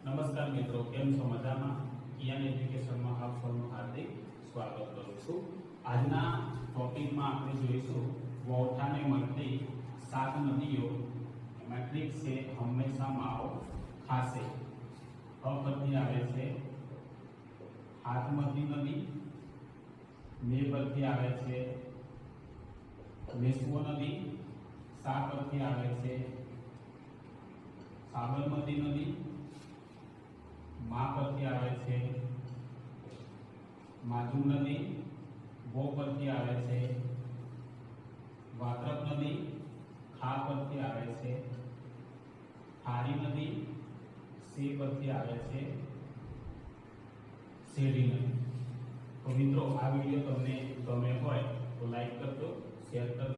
નમસ્કાર મિત્રો, કેમ છો? મજામાં? કિયાન એજ્યુકેશનમાં આપ સૌનું હાર્દિક સ્વાગત કરું છું. આજના ટોપિકમાં આપણે જોઈશું વૌઠાને મળતી 7 નદીઓ. એમાં ટ્રીક છે હંમેશા માવો ખાશે. અ પરથી આવે છે હાથમતી નદી, મે પરથી આવે છે મેશ્વો નદી, સા પરથી આવે છે સાબરમતી નદી, મા પરથી આવે છે માજુમ નદી, વો પરથી આવે છે વાત્રક નદી, ખા પરથી આવે છે થારી નદી, સે પરથી આવે છે શેરડી નદી. તો મિત્રો, આ વિડીયો તમને ગમે હોય તો લાઈક કરજો, શેર કરજો.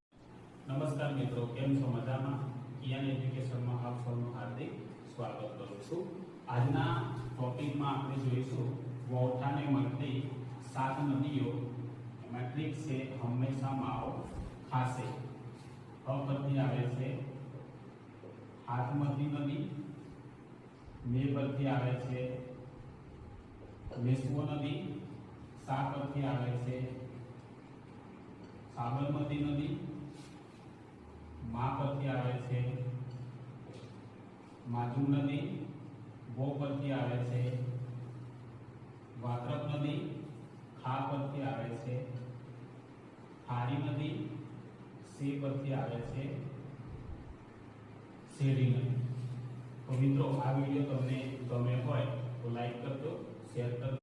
નમસ્કાર મિત્રો, કેમ છો? મજામાં? કિયાન એજ્યુકેશનમાં આપ સૌનું હાર્દિક સ્વાગત કરું છું. આજના ટોપિકમાં આપણે જોઈશું વૌઠાને મળતી 7 નદીઓ. એમાં ટ્રીક છે હંમેશા માવો ખાશે. અ પરથી આવે છે હાથમતી નદી, મે પરથી આવે છે મેશ્વો નદી, સા પરથી આવે છે સાબરમતી નદી, મા પરથી આવે છે માજુમ નદી, વો પરથી આવે છે વાત્રક નદી, ખા પરથી આવે છે થારી નદી, સે પરથી આવે છે શેરડી નદી. તો મિત્રો, આ વિડીયો તમને ગમે હોય તો લાઈક કરજો, શેર કરજો.